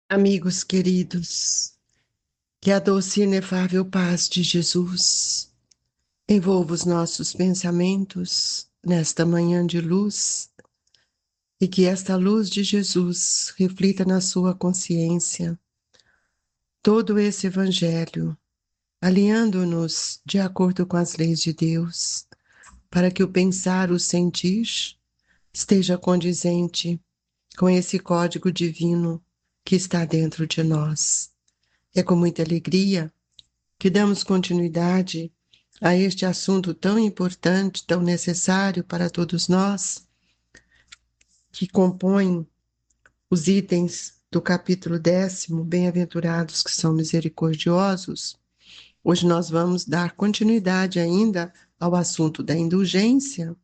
Amigos queridos, que a doce e inefável paz de Jesus envolva os nossos pensamentos nesta manhã de luz e que esta luz de Jesus reflita na sua consciência todo esse evangelho, alinhando-nos de acordo com as leis de Deus, para que o pensar, o sentir esteja condizente com esse código divino que está dentro de nós. É com muita alegria que damos continuidade a este assunto tão importante, tão necessário para todos nós, que compõem os itens do capítulo 10º, Bem-aventurados que são misericordiosos. Hoje nós vamos dar continuidade ainda ao assunto da indulgência,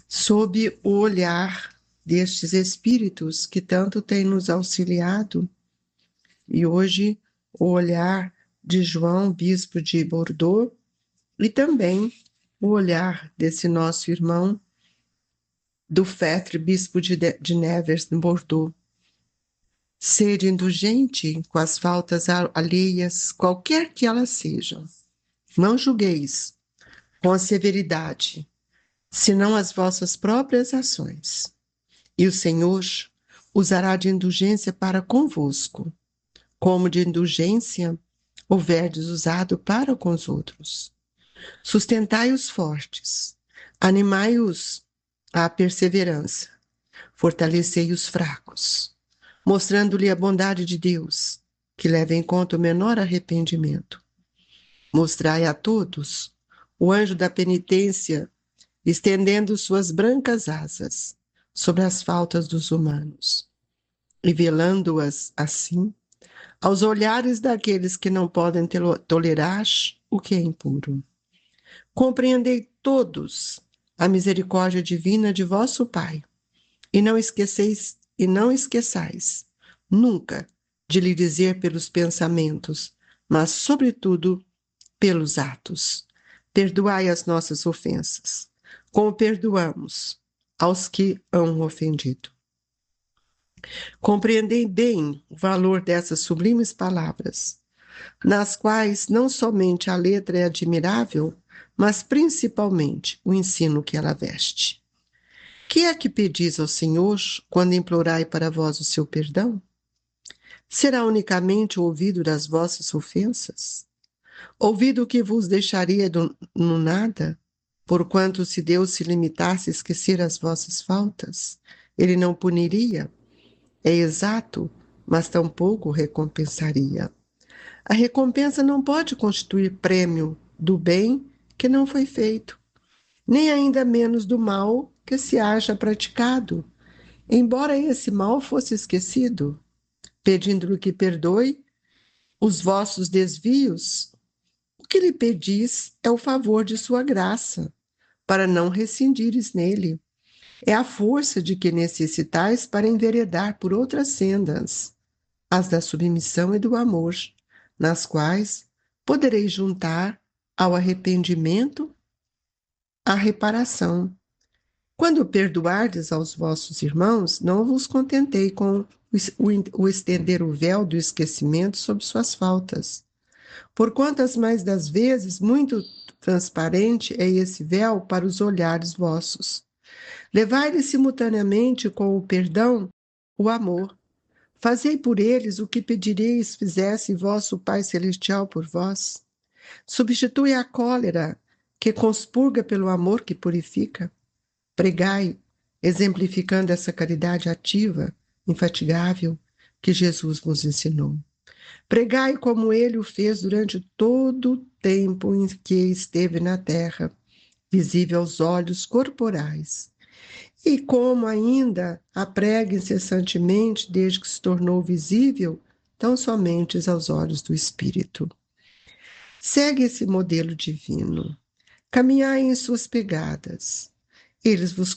sob o olhar destes espíritos que tanto têm nos auxiliado, e hoje o olhar de João, bispo de Bordeaux, e também o olhar desse nosso irmão do Fetre, bispo de Nevers, em Bordeaux. Sede indulgente com as faltas alheias, qualquer que elas sejam. Não julgueis com a severidade, senão as vossas próprias ações. E o Senhor usará de indulgência para convosco, como de indulgência houverdes usado para com os outros. Sustentai os fortes, animai-os à perseverança, fortalecei os fracos, mostrando-lhe a bondade de Deus, que leva em conta o menor arrependimento. Mostrai a todos o anjo da penitência, estendendo suas brancas asas sobre as faltas dos humanos, e velando-as assim aos olhares daqueles que não podem tolerar o que é impuro. Compreendei todos a misericórdia divina de vosso Pai, e não esqueçais nunca de lhe dizer pelos pensamentos, mas sobretudo pelos atos. Perdoai as nossas ofensas, como perdoamos aos que hão ofendido. Compreendei bem o valor dessas sublimes palavras, nas quais não somente a letra é admirável, mas principalmente o ensino que ela veste. Que é que pedis ao Senhor quando implorai para vós o seu perdão? Será unicamente o ouvido das vossas ofensas? Ouvido que vos deixaria no nada? Porquanto se Deus se limitasse a esquecer as vossas faltas, ele não puniria? É exato, mas tampouco recompensaria. A recompensa não pode constituir prêmio do bem que não foi feito, nem ainda menos do mal que se haja praticado, embora esse mal fosse esquecido, pedindo-lhe que perdoe os vossos desvios. O que lhe pedis é o favor de sua graça, para não rescindires nele. É a força de que necessitais para enveredar por outras sendas, as da submissão e do amor, nas quais podereis juntar ao arrependimento a reparação. Quando perdoardes aos vossos irmãos, não vos contentei com o estender o véu do esquecimento sobre suas faltas. Porquanto as mais das vezes, muito transparente é esse véu para os olhares vossos. Levai-lhes simultaneamente com o perdão o amor. Fazei por eles o que pedireis fizesse vosso Pai Celestial por vós. Substitui a cólera, que conspurga pelo amor que purifica. Pregai, exemplificando essa caridade ativa, infatigável, que Jesus vos ensinou. Pregai como ele o fez durante todo o tempo em que esteve na terra, visível aos olhos corporais. E como ainda a prega incessantemente desde que se tornou visível, tão somente aos olhos do Espírito. Segue esse modelo divino. Caminhai em suas pegadas. Eles vos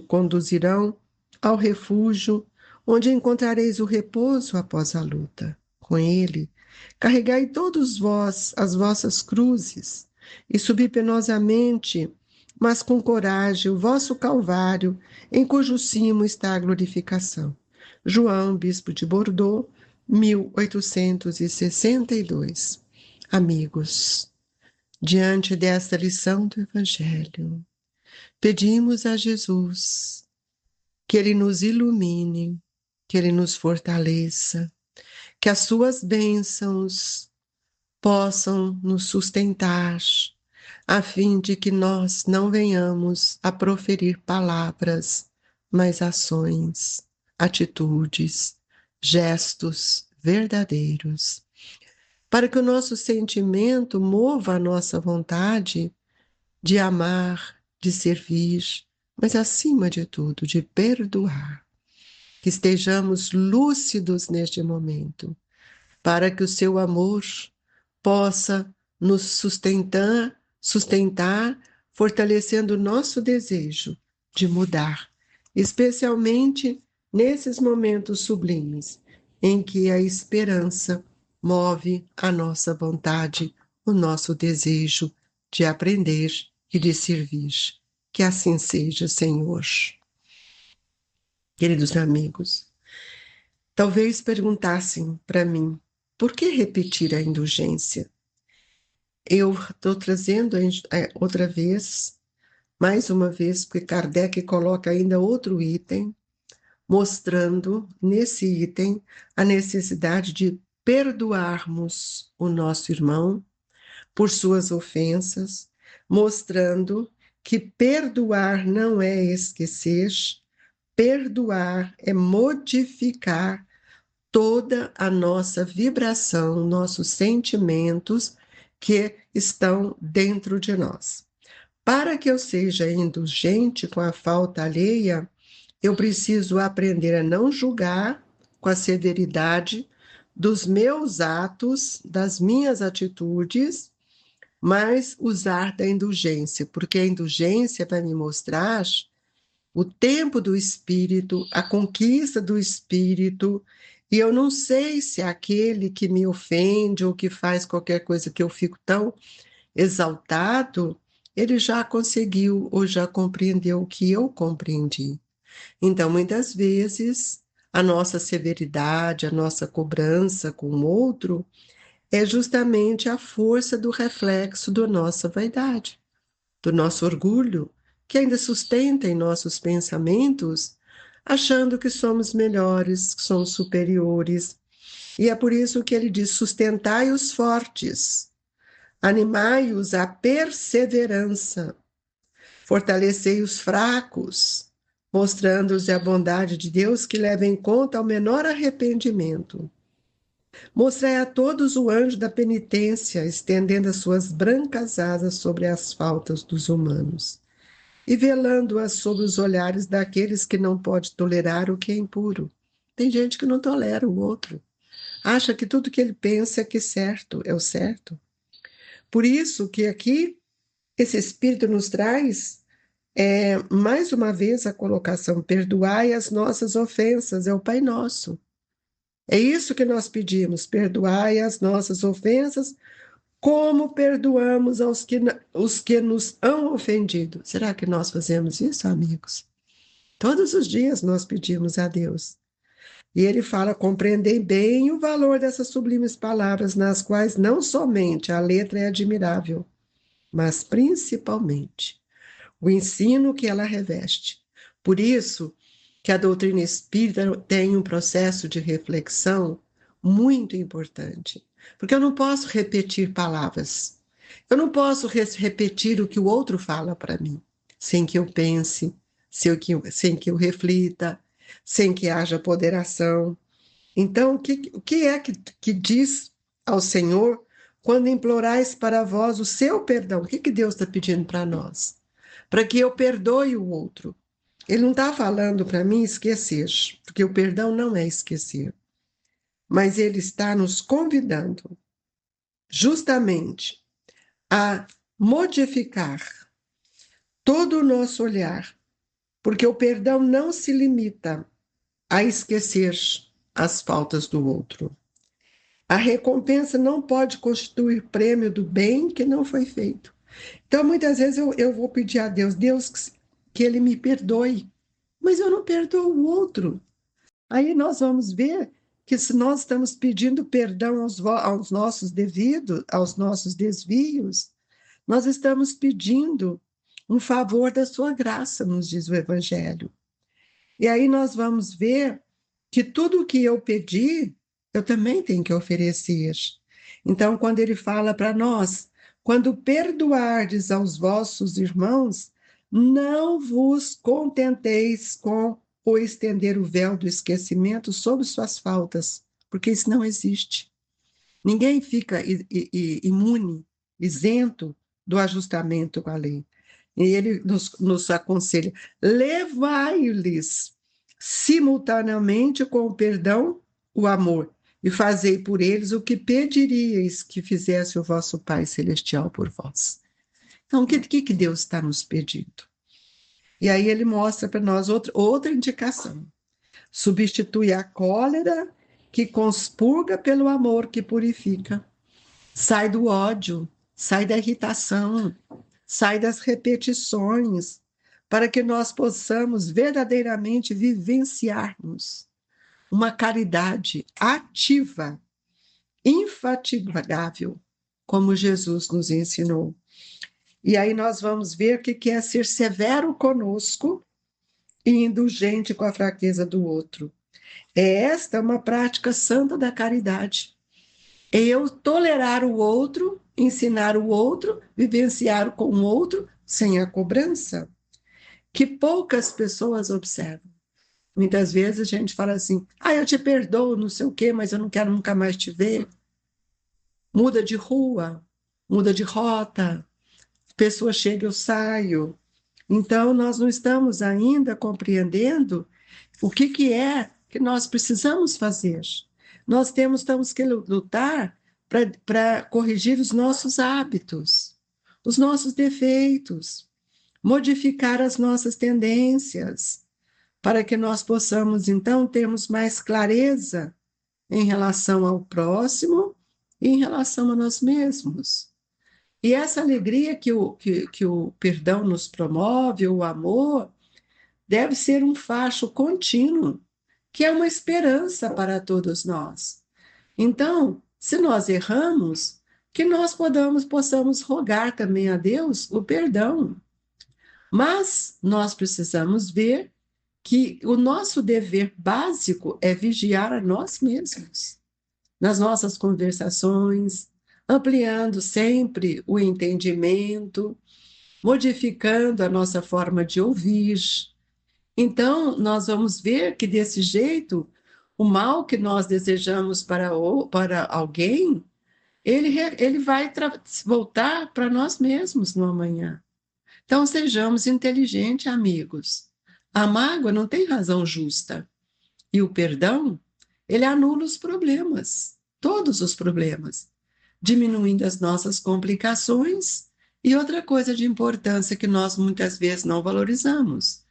conduzirão ao refúgio, onde encontrareis o repouso após a luta. Com ele, carregai todos vós as vossas cruzes e subi penosamente, mas com coragem, o vosso calvário, em cujo cimo está a glorificação. João, bispo de Bordeaux, 1862. Amigos, diante desta lição do Evangelho, pedimos a Jesus que Ele nos ilumine, que Ele nos fortaleça, que as suas bênçãos possam nos sustentar, a fim de que nós não venhamos a proferir palavras, mas ações, atitudes, gestos verdadeiros, para que o nosso sentimento mova a nossa vontade de amar, de servir, mas acima de tudo, de perdoar. Que estejamos lúcidos neste momento, para que o seu amor possa nos sustentar, fortalecendo o nosso desejo de mudar, especialmente nesses momentos sublimes em que a esperança move a nossa vontade, o nosso desejo de aprender e de servir. Que assim seja, Senhor. Queridos amigos, talvez perguntassem para mim, por que repetir a indulgência? Eu estou trazendo outra vez, mais uma vez, porque Kardec coloca ainda outro item, mostrando nesse item a necessidade de perdoarmos o nosso irmão por suas ofensas, mostrando que perdoar não é esquecer, perdoar é modificar toda a nossa vibração, nossos sentimentos que estão dentro de nós. Para que eu seja indulgente com a falta alheia, eu preciso aprender a não julgar com a severidade dos meus atos, das minhas atitudes, mas usar da indulgência, porque a indulgência vai me mostrar o tempo do espírito, a conquista do espírito, e eu não sei se aquele que me ofende ou que faz qualquer coisa que eu fico tão exaltado, ele já conseguiu ou já compreendeu o que eu compreendi. Então, muitas vezes, a nossa severidade, a nossa cobrança com o outro é justamente a força do reflexo da nossa vaidade, do nosso orgulho, que ainda sustenta em nossos pensamentos, achando que somos melhores, que somos superiores. E é por isso que ele diz: sustentai os fortes, animai-os à perseverança, fortalecei os fracos, mostrando-os a bondade de Deus que leva em conta o menor arrependimento. Mostrai a todos o anjo da penitência, estendendo as suas brancas asas sobre as faltas dos humanos e velando-as sob os olhares daqueles que não pode tolerar o que é impuro. Tem gente que não tolera o outro, acha que tudo que ele pensa é que certo, é o certo. Por isso que aqui esse Espírito nos traz, mais uma vez, a colocação: perdoai as nossas ofensas, é o Pai Nosso. É isso que nós pedimos: perdoai as nossas ofensas, como perdoamos os que nos hão ofendido. Será que nós fazemos isso, amigos? Todos os dias nós pedimos a Deus. E ele fala: compreendei bem o valor dessas sublimes palavras, nas quais não somente a letra é admirável, mas principalmente o ensino que ela reveste. Por isso que a doutrina espírita tem um processo de reflexão muito importante, porque eu não posso repetir palavras, eu não posso repetir o que o outro fala para mim, sem que eu pense, sem que eu reflita, sem que haja ponderação. Então, o que é que diz ao Senhor quando implorais para vós o seu perdão? O que Deus está pedindo para nós? Para que eu perdoe o outro. Ele não está falando para mim esquecer, porque o perdão não é esquecer. Mas ele está nos convidando justamente a modificar todo o nosso olhar, porque o perdão não se limita a esquecer as faltas do outro. A recompensa não pode constituir prêmio do bem que não foi feito. Então, muitas vezes eu vou pedir a Deus, que Ele me perdoe, mas eu não perdoo o outro. Aí nós vamos ver que se nós estamos pedindo perdão aos aos nossos desvios, nós estamos pedindo um favor da sua graça, nos diz o Evangelho. E aí nós vamos ver que tudo o que eu pedi, eu também tenho que oferecer. Então, quando ele fala para nós, quando perdoardes aos vossos irmãos, não vos contenteis com o estender o véu do esquecimento sobre suas faltas, porque isso não existe. Ninguém fica imune, isento do ajustamento com a lei. E ele nos aconselha: levai-lhes simultaneamente com o perdão o amor, e fazei por eles o que pediríeis que fizesse o vosso Pai Celestial por vós. Então, o que Deus está nos pedindo? E aí ele mostra para nós outra indicação. Substitui a cólera que conspurga pelo amor que purifica. Sai do ódio, sai da irritação, sai das repetições, para que nós possamos verdadeiramente vivenciarmos uma caridade ativa, infatigável, como Jesus nos ensinou. E aí nós vamos ver o que é ser severo conosco e indulgente com a fraqueza do outro. Esta uma prática santa da caridade. É eu tolerar o outro, ensinar o outro, vivenciar com o outro sem a cobrança, que poucas pessoas observam. Muitas vezes a gente fala assim: eu te perdoo, não sei o quê, mas eu não quero nunca mais te ver. Muda de rua, muda de rota, pessoa chega, eu saio. Então, nós não estamos ainda compreendendo o que é que nós precisamos fazer. Temos que lutar para corrigir os nossos hábitos, os nossos defeitos, modificar as nossas tendências, para que nós possamos, então, termos mais clareza em relação ao próximo e em relação a nós mesmos. E essa alegria que o perdão nos promove, o amor, deve ser um facho contínuo, que é uma esperança para todos nós. Então, se nós erramos, que nós possamos rogar também a Deus o perdão. Mas nós precisamos ver que o nosso dever básico é vigiar a nós mesmos, nas nossas conversações, ampliando sempre o entendimento, modificando a nossa forma de ouvir. Então, nós vamos ver que desse jeito, o mal que nós desejamos para alguém, ele vai voltar para nós mesmos no amanhã. Então, sejamos inteligentes, amigos. A mágoa não tem razão justa. E o perdão, ele anula os problemas, todos os problemas, diminuindo as nossas complicações. E outra coisa de importância que nós muitas vezes não valorizamos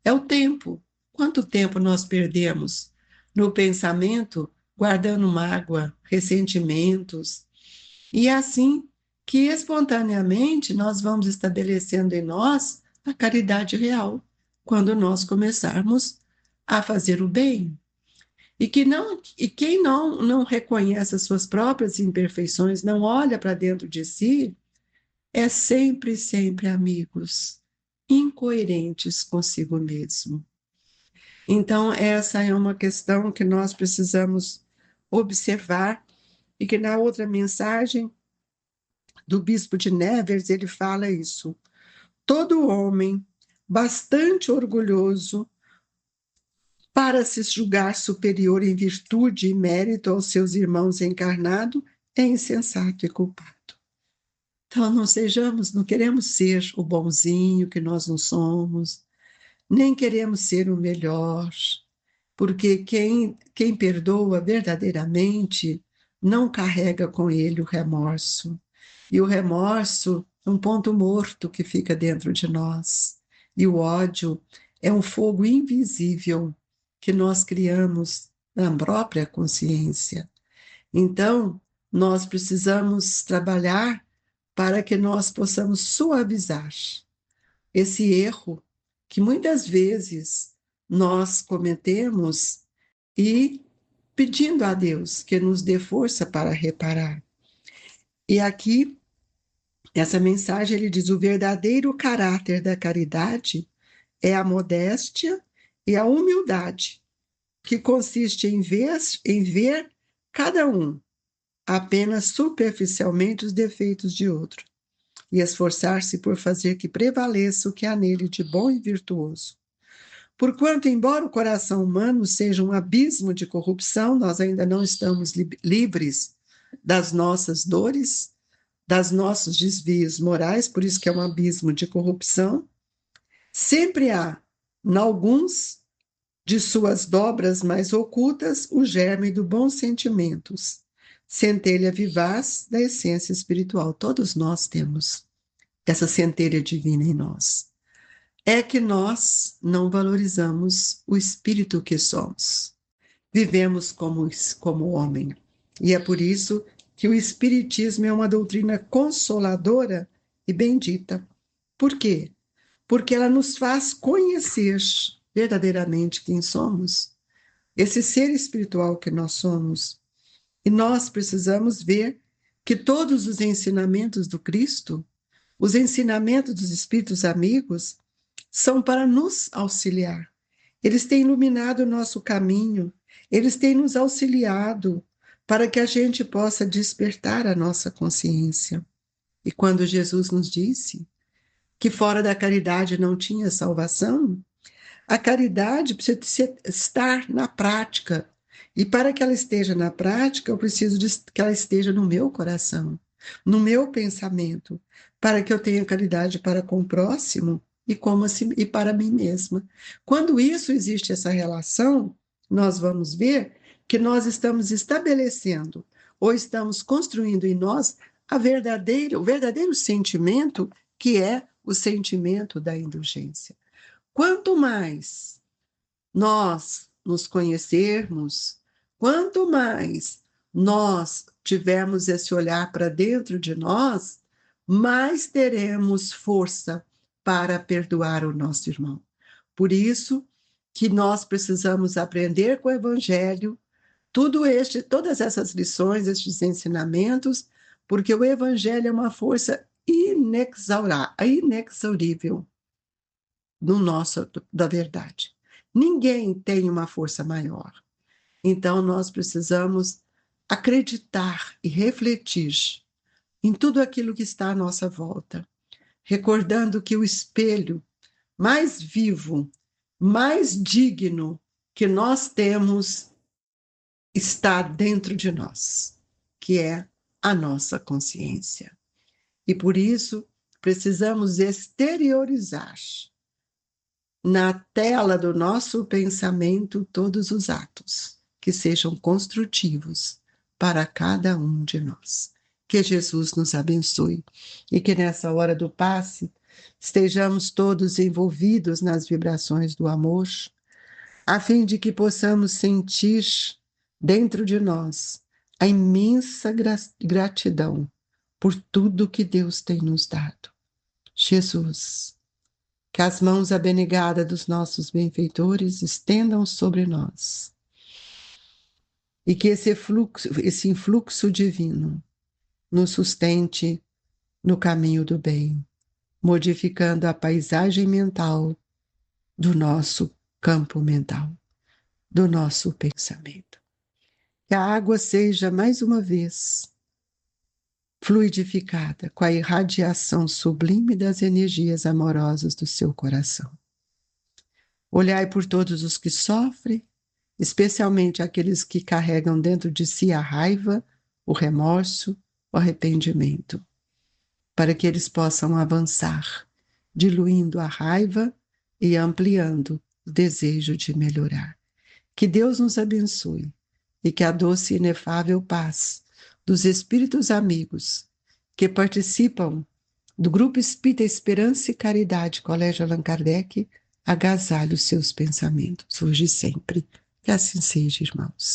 é o tempo. Quanto tempo nós perdemos no pensamento, guardando mágoa, ressentimentos, e é assim que espontaneamente nós vamos estabelecendo em nós a caridade real, quando nós começarmos a fazer o bem. E quem não reconhece as suas próprias imperfeições, não olha para dentro de si, é sempre, sempre, amigos, incoerentes consigo mesmo. Então, essa é uma questão que nós precisamos observar e que na outra mensagem do bispo de Nevers ele fala isso. Todo homem bastante orgulhoso para se julgar superior em virtude e mérito aos seus irmãos encarnados é insensato e culpado. Então, não queremos ser o bonzinho que nós não somos, nem queremos ser o melhor, porque quem perdoa verdadeiramente não carrega com ele o remorso. E o remorso é um ponto morto que fica dentro de nós. E o ódio é um fogo invisível que nós criamos na própria consciência. Então, nós precisamos trabalhar para que nós possamos suavizar esse erro que muitas vezes nós cometemos e pedindo a Deus que nos dê força para reparar. E aqui, essa mensagem, ele diz: o verdadeiro caráter da caridade é a modéstia e a humildade, que consiste em ver cada um apenas superficialmente os defeitos de outro e esforçar-se por fazer que prevaleça o que há nele de bom e virtuoso. Porquanto, embora o coração humano seja um abismo de corrupção, nós ainda não estamos livres das nossas dores, das nossos desvios morais, por isso que é um abismo de corrupção. Sempre há, em alguns de suas dobras mais ocultas, o germe do bons sentimentos, centelha vivaz da essência espiritual. Todos nós temos essa centelha divina em nós. É que nós não valorizamos o espírito que somos. Vivemos como homem. E é por isso que o Espiritismo é uma doutrina consoladora e bendita. Por quê? Porque ela nos faz conhecer verdadeiramente quem somos, esse ser espiritual que nós somos. E nós precisamos ver que todos os ensinamentos do Cristo, os ensinamentos dos Espíritos amigos, são para nos auxiliar. Eles têm iluminado o nosso caminho, eles têm nos auxiliado para que a gente possa despertar a nossa consciência. E quando Jesus nos disse que fora da caridade não tinha salvação, a caridade precisa estar na prática. E para que ela esteja na prática, eu preciso que ela esteja no meu coração, no meu pensamento, para que eu tenha caridade para com o próximo e para mim mesma. Quando isso existe, essa relação, nós vamos ver que nós estamos estabelecendo ou estamos construindo em nós o verdadeiro sentimento, que é o sentimento da indulgência. Quanto mais nós nos conhecermos, quanto mais nós tivermos esse olhar para dentro de nós, mais teremos força para perdoar o nosso irmão. Por isso que nós precisamos aprender com o Evangelho todas essas lições, estes ensinamentos, porque o Evangelho é uma força inexaurível da verdade. Ninguém tem uma força maior. Então, nós precisamos acreditar e refletir em tudo aquilo que está à nossa volta, recordando que o espelho mais vivo, mais digno que nós temos está dentro de nós, que é a nossa consciência. E por isso, precisamos exteriorizar na tela do nosso pensamento todos os atos que sejam construtivos para cada um de nós. Que Jesus nos abençoe e que nessa hora do passe estejamos todos envolvidos nas vibrações do amor, a fim de que possamos sentir dentro de nós a imensa gratidão por tudo que Deus tem nos dado. Jesus, que as mãos abnegadas dos nossos benfeitores estendam sobre nós e que esse influxo divino nos sustente no caminho do bem, modificando a paisagem mental do nosso campo mental, do nosso pensamento. Que a água seja, mais uma vez, fluidificada com a irradiação sublime das energias amorosas do seu coração. Olhai por todos os que sofrem, especialmente aqueles que carregam dentro de si a raiva, o remorso, o arrependimento, para que eles possam avançar, diluindo a raiva e ampliando o desejo de melhorar. Que Deus nos abençoe e que a doce e inefável paz dos espíritos amigos que participam do Grupo Espírita Esperança e Caridade Colégio Allan Kardec agasalhe os seus pensamentos, hoje e sempre. Que assim seja, irmãos.